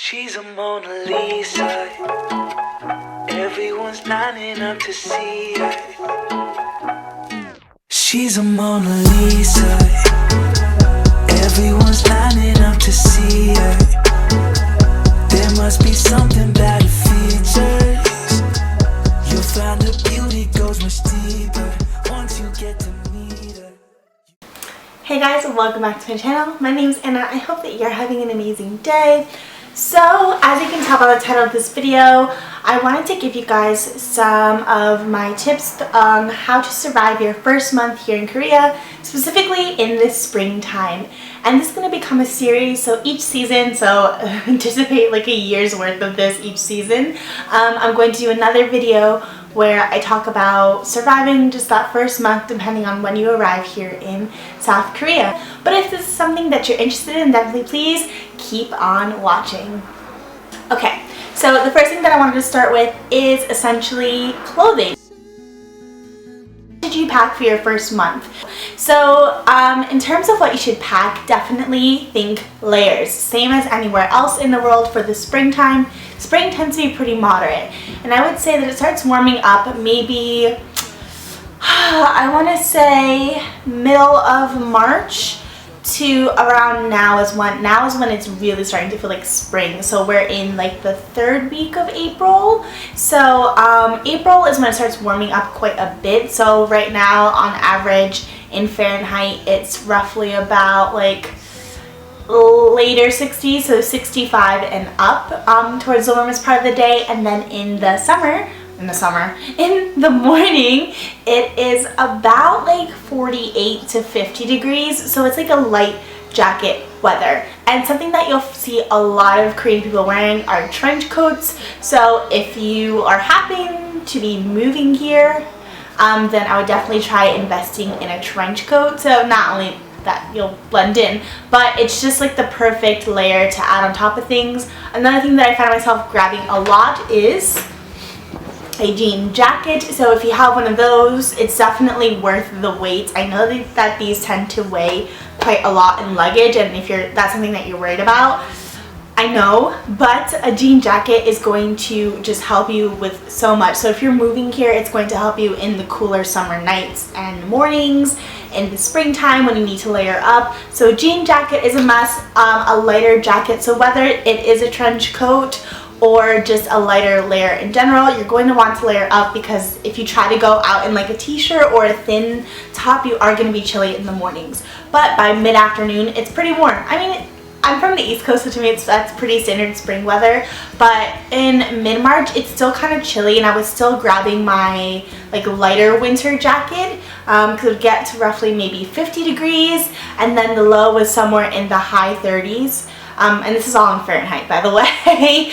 She's a Mona Lisa. Everyone's lining up to see her. She's a Mona Lisa. Everyone's lining up to see her. There must be something about her features. You'll find her beauty goes much deeper once you get to meet her. Hey guys, welcome back to my channel. My name is Anna. I hope that you're having an amazing day. So, as you can tell by the title of this video, I wanted to give you guys some of my tips on how to survive your first month here in Korea, specifically in this springtime. And this is going to become a series, so each season, so anticipate like a year's worth of this each season. I'm going to do another video where I talk about surviving just that first month depending on when you arrive here in South Korea. But if this is something that you're interested in, definitely please keep on watching. Okay, so the first thing that I wanted to start with is essentially clothing. What should you pack for your first month? So in terms of what you should pack, definitely think layers. Same as anywhere else in the world for the springtime. Spring tends to be pretty moderate, and I would say that it starts warming up maybe, I want to say middle of March to around now is when it's really starting to feel like spring. So we're in like the third week of April. So April is when it starts warming up quite a bit. So right now on average in Fahrenheit it's roughly about like later 60s, so 65 and up towards the warmest part of the day. And then in the morning it is about like 48 to 50 degrees, so it's like a light jacket weather. And something that you'll see a lot of Korean people wearing are trench coats. So if you are happen to be moving here, then I would definitely try investing in a trench coat. So not only that you'll blend in, but it's just like the perfect layer to add on top of things. Another thing that I find myself grabbing a lot is a jean jacket. So if you have one of those, it's definitely worth the wait. I know that these tend to weigh quite a lot in luggage, and if that's something that you're worried about, I know, but a jean jacket is going to just help you with so much. So if you're moving here, it's going to help you in the cooler summer nights and mornings, in the springtime when you need to layer up. So a jean jacket is a must, a lighter jacket. So whether it is a trench coat or just a lighter layer in general, you're going to want to layer up, because if you try to go out in like a t-shirt or a thin top, you are going to be chilly in the mornings. But by mid-afternoon, it's pretty warm. I mean, I'm from the East Coast, so to me that's pretty standard spring weather, but in mid-March it's still kind of chilly, and I was still grabbing my like lighter winter jacket because it would get to roughly maybe 50 degrees, and then the low was somewhere in the high 30s, and this is all in Fahrenheit, by the way.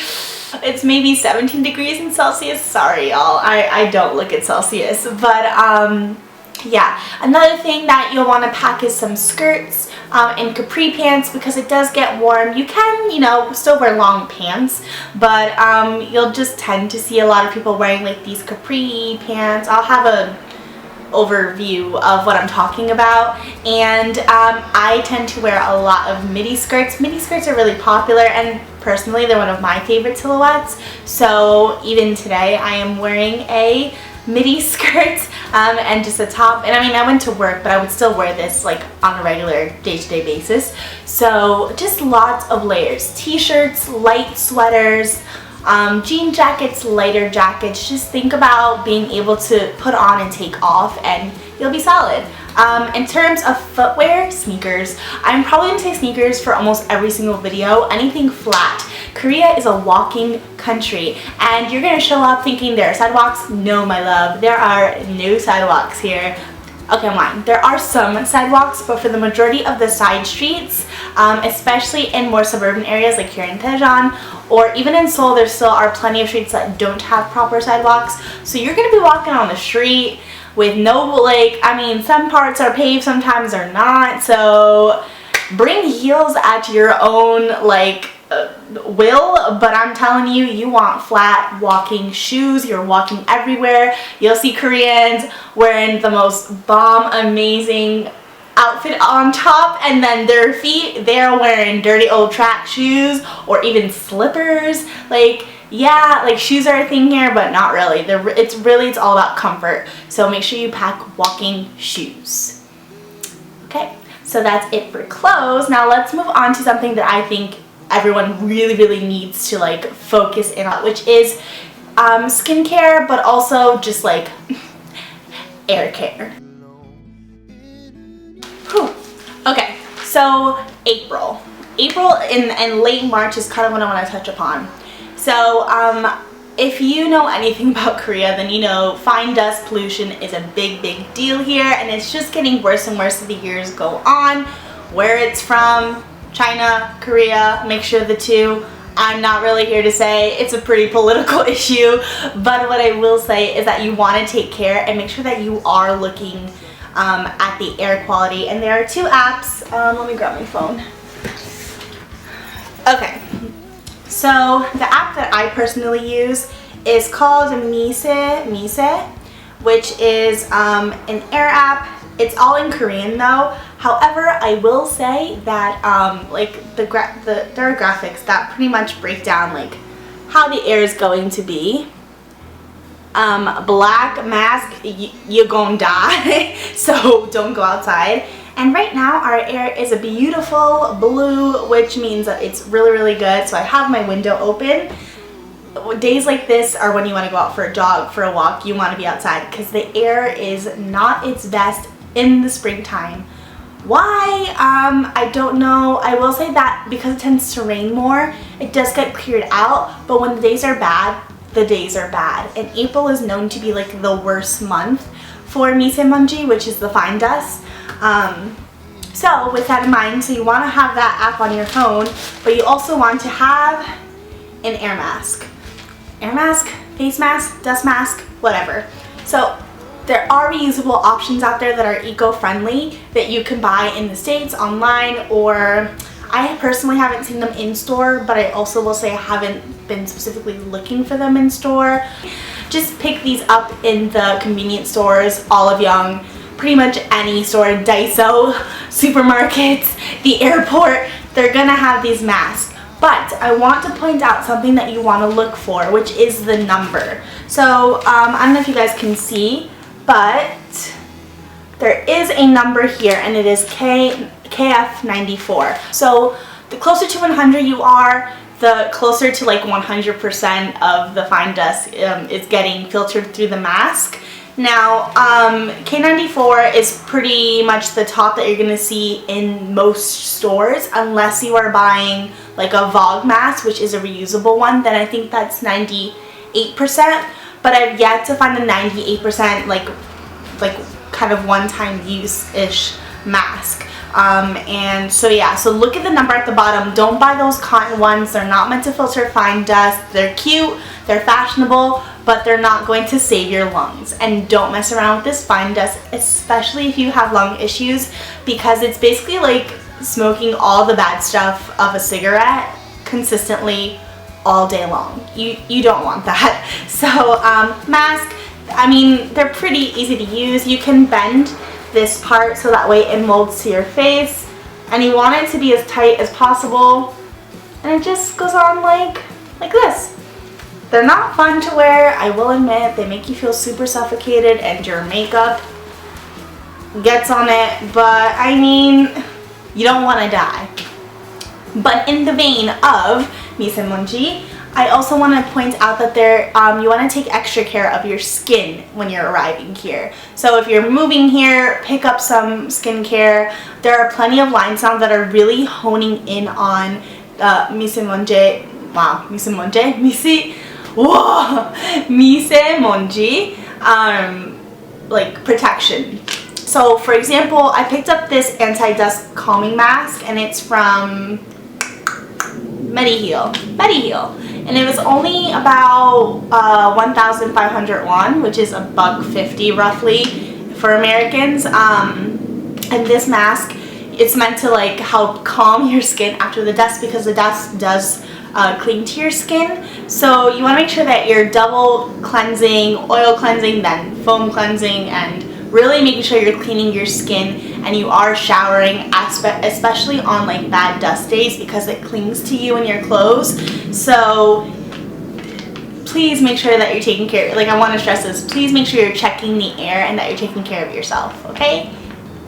It's maybe 17 degrees in Celsius. Sorry y'all, I don't look at Celsius, but yeah. Another thing that you'll want to pack is some skirts and capri pants, because it does get warm. You can, you know, still wear long pants, but you'll just tend to see a lot of people wearing like these capri pants. I'll have a overview of what I'm talking about. And I tend to wear a lot of midi skirts. Midi skirts are really popular, and personally they're one of my favorite silhouettes. So even today I am wearing a midi skirt and just a top, and I mean I went to work, but I would still wear this like on a regular day-to-day basis. So just lots of layers, t-shirts, light sweaters, jean jackets, lighter jackets. Just think about being able to put on and take off, and you'll be solid. In terms of footwear, sneakers. I'm probably going to say sneakers for almost every single video. Anything flat. Korea is a walking country, and you're going to show up thinking there are sidewalks. No, my love, there are no sidewalks here. Okay, I'm lying. There are some sidewalks, but for the majority of the side streets, especially in more suburban areas like here in Daejeon, or even in Seoul, there still are plenty of streets that don't have proper sidewalks. So you're going to be walking on the street with no, like, I mean, some parts are paved, sometimes they're not. So bring heels at your own, like, will, but I'm telling you, you want flat walking shoes. You're walking everywhere. You'll see Koreans wearing the most bomb amazing outfit on top, and then their feet, they're wearing dirty old track shoes or even slippers. Like, yeah, like shoes are a thing here, but not really. It's all about comfort. So make sure you pack walking shoes. Okay, so that's it for clothes. Now let's move on to something that I think everyone really needs to like focus in on, which is skincare, but also just like air care. Whew. Okay, so April and late March is kind of what I want to touch upon. So if you know anything about Korea, then you know fine dust pollution is a big deal here, and it's just getting worse and worse as the years go on. Where it's from, China, Korea, mixture of the two. I'm not really here to say it's a pretty political issue, but what I will say is that you want to take care and make sure that you are looking at the air quality. And there are two apps. Let me grab my phone. Okay. So the app that I personally use is called Mise, which is an air app. It's all in Korean though. However, I will say that like there are graphics that pretty much break down like how the air is going to be. Black mask, you're gonna die, so don't go outside. And right now our air is a beautiful blue, which means that it's really good. So I have my window open. Days like this are when you want to go out for a jog, for a walk. You want to be outside because the air is not its best in the springtime. Why? I don't know. I will say that because it tends to rain more, it does get cleared out, but when the days are bad, the days are bad. And April is known to be like the worst month for misemonji, which is the fine dust. So with that in mind, so you want to have that app on your phone, but you also want to have an air mask. Air mask, face mask, dust mask, whatever. So there are reusable options out there that are eco-friendly that you can buy in the States, online, or I personally haven't seen them in store, but I also will say I haven't been specifically looking for them in store. Just pick these up in the convenience stores, Olive Young, pretty much any store, Daiso, supermarkets, the airport, they're gonna have these masks. But I want to point out something that you want to look for, which is the number. So I don't know if you guys can see, but there is a number here, and it is KF94. So the closer to 100 you are, the closer to like 100% of the fine dust is getting filtered through the mask. Now, K94 is pretty much the top that you're going to see in most stores, unless you are buying like a Vogue mask, which is a reusable one. Then I think that's 98%, but I've yet to find the 98% like kind of one-time use-ish mask. And so yeah, so look at the number at the bottom. Don't buy those cotton ones. They're not meant to filter fine dust. They're cute, they're fashionable, but they're not going to save your lungs. And don't mess around with this fine dust, especially if you have lung issues, because it's basically like smoking all the bad stuff of a cigarette consistently all day long. You don't want that. So mask, I mean, they're pretty easy to use. You can bend this part so that way it molds to your face, and you want it to be as tight as possible, and it just goes on like this. They're not fun to wear, I will admit. They make you feel super suffocated and your makeup gets on it, but I mean, you don't want to die. But in the vein of misemonji, I also want to point out that you want to take extra care of your skin when you're arriving here. So if you're moving here, pick up some skincare. There are plenty of line salons that are really honing in on misemonji, like protection. So for example, I picked up this anti-dust calming mask, and it's from Mediheal, and it was only about 1,500 won, which is $1.50 roughly for Americans. And this mask, it's meant to like help calm your skin after the dust, because the dust does cling to your skin. So you want to make sure that you're double cleansing, oil cleansing, then foam cleansing, and really making sure you're cleaning your skin and you are showering, especially on like bad dust days, because it clings to you and your clothes. So please make sure that you're taking care, like I want to stress this, please make sure you're checking the air and that you're taking care of yourself, okay?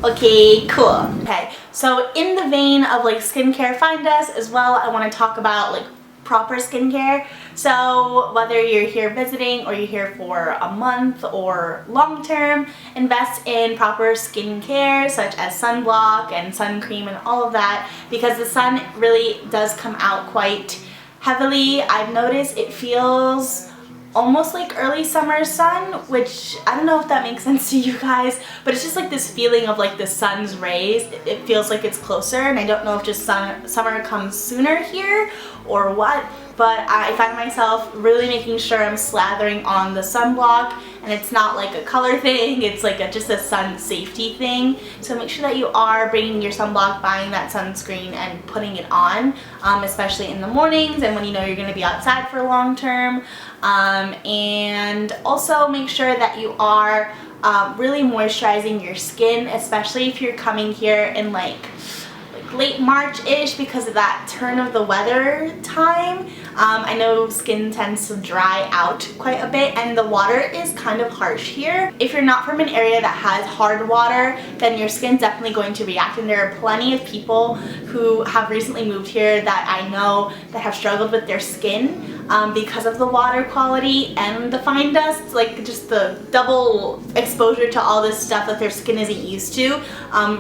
Okay, cool. Okay, so in the vein of like skincare, find us as well, I want to talk about like proper skincare. So whether you're here visiting or you're here for a month or long term, invest in proper skincare such as sunblock and sun cream and all of that, because the sun really does come out quite heavily. I've noticed it feels almost like early summer sun, which I don't know if that makes sense to you guys, but it's just like this feeling of like the sun's rays. It feels like it's closer, and I don't know if just summer comes sooner here or what, but I find myself really making sure I'm slathering on the sunblock, and it's not like a color thing, it's like just a sun safety thing. So make sure that you are bringing your sunblock, buying that sunscreen and putting it on, especially in the mornings and when you know you're going to be outside for long term. And also make sure that you are really moisturizing your skin, especially if you're coming here in like late March-ish, because of that turn of the weather time. I know skin tends to dry out quite a bit, and the water is kind of harsh here. If you're not from an area that has hard water, then your skin's definitely going to react, and there are plenty of people who have recently moved here that I know that have struggled with their skin because of the water quality and the fine dust, like just the double exposure to all this stuff that their skin isn't used to,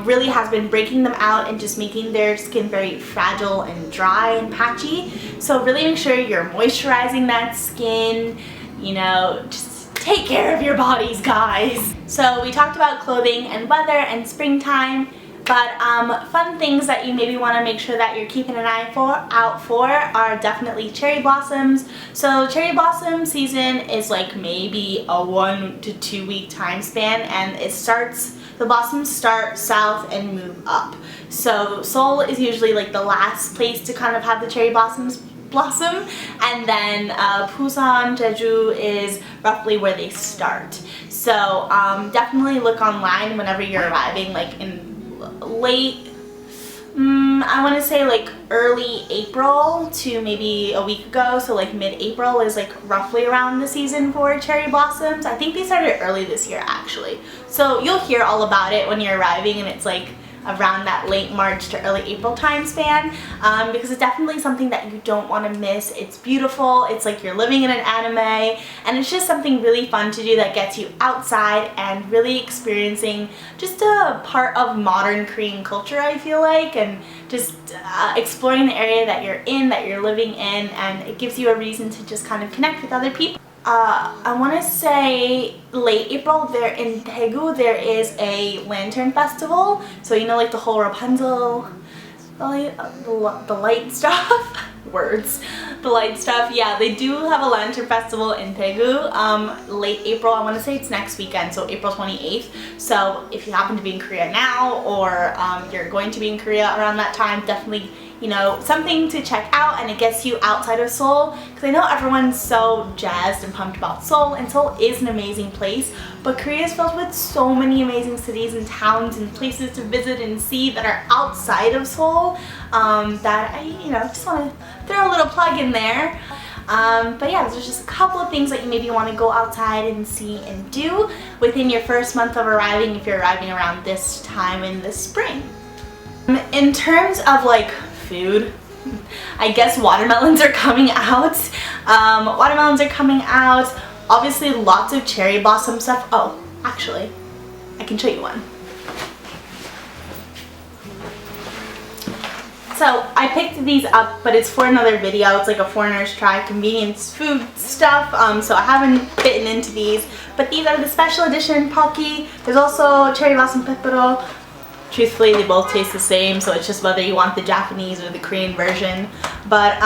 really has been breaking them out and just making their skin very fragile and dry and patchy. So really make sure you're moisturizing that skin, you know, just take care of your bodies, guys. So we talked about clothing and weather and springtime, but fun things that you maybe want to make sure that you're keeping an eye out for are definitely cherry blossoms. So cherry blossom season is like maybe a 1 to 2 week time span, and the blossoms start south and move up. So Seoul is usually like the last place to kind of have the cherry blossoms blossom, and then Busan, Jeju is roughly where they start. So definitely look online whenever you're arriving, like in late, I want to say like early April to maybe a week ago, so like mid-April is like roughly around the season for cherry blossoms. I think they started early this year actually, so you'll hear all about it when you're arriving, and it's like around that late March to early April time span, because it's definitely something that you don't want to miss. It's beautiful, it's like you're living in an anime, and it's just something really fun to do that gets you outside and really experiencing just a part of modern Korean culture, I feel like, and just exploring the area that you're in, that you're living in, and it gives you a reason to just kind of connect with other people. I want to say late April, there in Daegu, there is a lantern festival. So you know, like the whole Rapunzel, the light stuff, words, the light stuff. Yeah, they do have a lantern festival in Daegu. Late April, I want to say it's next weekend, so April 28th. So if you happen to be in Korea now, or you're going to be in Korea around that time, definitely, you know, something to check out, and it gets you outside of Seoul, because I know everyone's so jazzed and pumped about Seoul, and Seoul is an amazing place, but Korea is filled with so many amazing cities and towns and places to visit and see that are outside of Seoul, that I, you know, just want to throw a little plug in there. But yeah, there's just a couple of things that you maybe want to go outside and see and do within your first month of arriving, if you're arriving around this time in the spring. In terms of like food, I guess watermelons are coming out. Watermelons are coming out. Obviously lots of cherry blossom stuff. Oh, actually, I can show you one. So I picked these up, but it's for another video. It's like a foreigner's try convenience food stuff. So I haven't bitten into these, but these are the special edition Pocky. There's also cherry blossom pepero. Truthfully, they both taste the same, so it's just whether you want the Japanese or the Korean version. But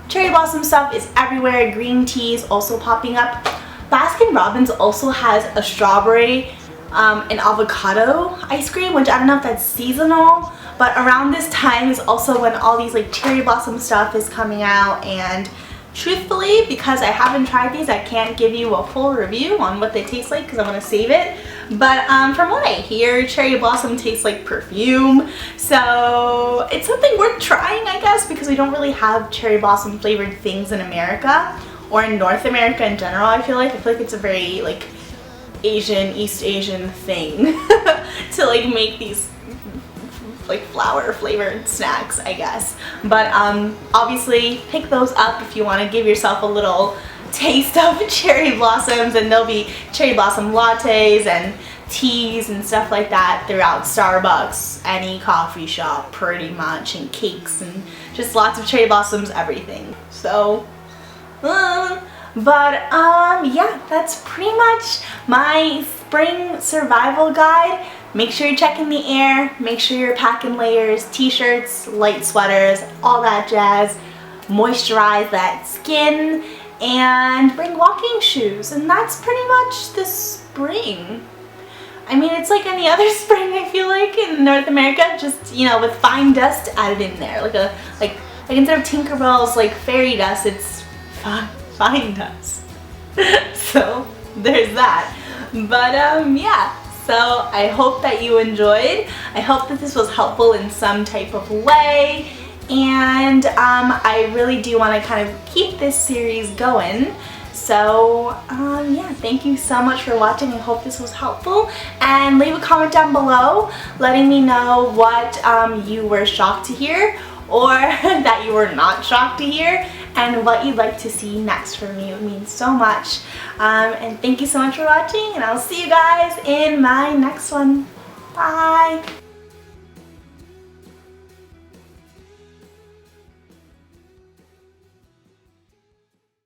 cherry blossom stuff is everywhere. Green tea is also popping up. Baskin Robbins also has a strawberry and avocado ice cream, which I don't know if that's seasonal, but around this time is also when all these like cherry blossom stuff is coming out, and truthfully, because I haven't tried these, I can't give you a full review on what they taste like because I want to save it. But from what I hear, cherry blossom tastes like perfume, so it's something worth trying, I guess, because we don't really have cherry blossom flavored things in America, or in North America in general. I feel like it's a very like Asian, East Asian thing to like make these like flower flavored snacks, I guess. But obviously pick those up if you want to give yourself a little taste of cherry blossoms, and there'll be cherry blossom lattes and teas and stuff like that throughout Starbucks, any coffee shop pretty much, and cakes and just lots of cherry blossoms, everything. So yeah, that's pretty much my spring survival guide. Make sure you're checking the air, make sure you're packing layers, t-shirts, light sweaters, all that jazz. Moisturize that skin and bring walking shoes, and that's pretty much the spring. I mean, it's like any other spring, I feel like, in North America, just, you know, with fine dust added in there. Like instead of Tinkerbell's like fairy dust, it's fine dust. So there's that. But yeah, so I hope that you enjoyed. I hope that this was helpful in some type of way, and I really do want to kind of keep this series going. So yeah, thank you so much for watching. I hope this was helpful, and leave a comment down below letting me know what you were shocked to hear, or that you were not shocked to hear, and what you'd like to see next from me. It means so much. And thank you so much for watching, and I'll see you guys in my next one. Bye!